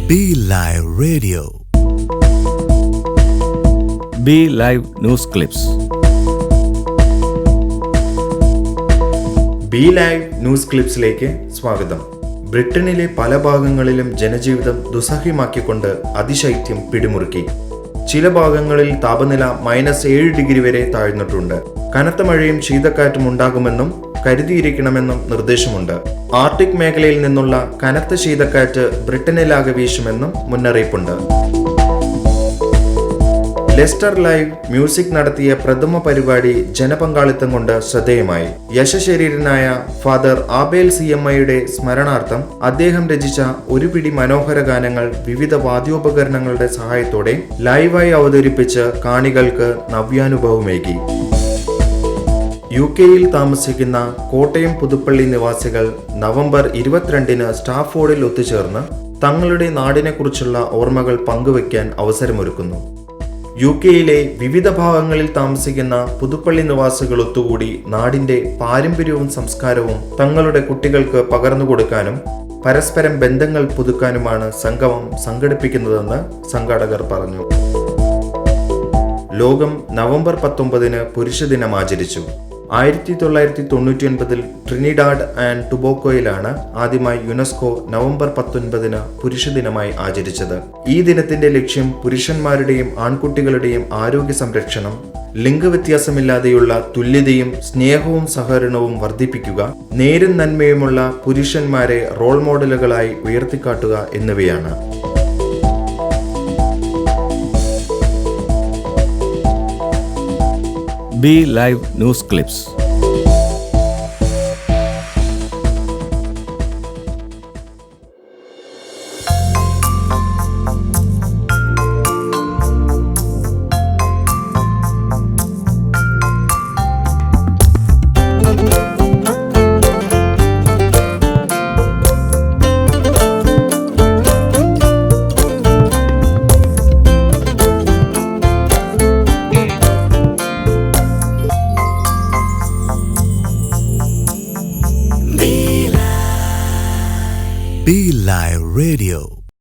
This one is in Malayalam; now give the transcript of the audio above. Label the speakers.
Speaker 1: Be Live Radio.
Speaker 2: Be Live News Clips.
Speaker 3: Be Live News ക്ലിപ്സിലേക്ക് സ്വാഗതം. ബ്രിട്ടനിലെ പല ഭാഗങ്ങളിലും ജനജീവിതം ദുസ്സഹ്യമാക്കിക്കൊണ്ട് അതിശൈത്യം പിടിമുറുക്കി. ചില ഭാഗങ്ങളിൽ താപനില -7 ഡിഗ്രി വരെ താഴ്ന്നിട്ടുണ്ട്. കനത്ത മഴയും ശീതക്കാറ്റും ഉണ്ടാകുമെന്നും കരുതിയിരിക്കണമെന്നും നിർദ്ദേശമുണ്ട്. ആർട്ടിക് മേഖലയിൽ നിന്നുള്ള കനത്ത ശീതക്കാറ്റ് ബ്രിട്ടനിലാകെ വീശുമെന്നും മുന്നറിയിപ്പുണ്ട്. ലെസ്റ്റർ ലൈവ് മ്യൂസിക് നടത്തിയ പ്രഥമ പരിപാടി ജനപങ്കാളിത്തം കൊണ്ട് ശ്രദ്ധേയമായി. യശശരീരനായ ഫാദർ ആബേൽ CMIയുടെ സ്മരണാർത്ഥം അദ്ദേഹം രചിച്ച ഒരു പിടി മനോഹര ഗാനങ്ങൾ വിവിധ വാദ്യോപകരണങ്ങളുടെ സഹായത്തോടെ ലൈവായി അവതരിപ്പിച്ച് കാണികൾക്ക് നവ്യാനുഭവമേകി. UK താമസിക്കുന്ന കോട്ടയം പുതുപ്പള്ളി നിവാസികൾ നവംബർ 22 സ്റ്റാഫോർഡിൽ ഒത്തുചേർന്ന് തങ്ങളുടെ നാടിനെക്കുറിച്ചുള്ള ഓർമ്മകൾ പങ്കുവയ്ക്കാൻ അവസരമൊരുക്കുന്നു. UK വിവിധ ഭാഗങ്ങളിൽ താമസിക്കുന്ന പുതുപ്പള്ളി നിവാസികൾ ഒത്തുകൂടി നാടിന്റെ പാരമ്പര്യവും സംസ്കാരവും തങ്ങളുടെ കുട്ടികൾക്ക് പകർന്നുകൊടുക്കാനും പരസ്പരം ബന്ധങ്ങൾ പുതുക്കാനുമാണ് സംഗമം സംഘടിപ്പിക്കുന്നതെന്ന് സംഘാടകർ പറഞ്ഞു. ലോകം നവംബർ 19 പുരുഷ ദിനം ആചരിച്ചു. 1999 ട്രിനിഡാഡ് ആൻഡ് ടുബോക്കോയിലാണ് ആദ്യമായി യുനെസ്കോ നവംബർ 19 പുരുഷ ദിനമായി ആചരിച്ചത്. ഈ ദിനത്തിന്റെ ലക്ഷ്യം പുരുഷന്മാരുടെയും ആൺകുട്ടികളുടെയും ആരോഗ്യ സംരക്ഷണം, ലിംഗവ്യത്യാസമില്ലാതെയുള്ള തുല്യതയും സ്നേഹവും സഹകരണവും വർദ്ധിപ്പിക്കുക, നേരും നന്മയുമുള്ള പുരുഷന്മാരെ റോൾ മോഡലുകളായി ഉയർത്തിക്കാട്ടുക എന്നിവയാണ്.
Speaker 2: Be Live News Clips.
Speaker 1: Be Live Radio.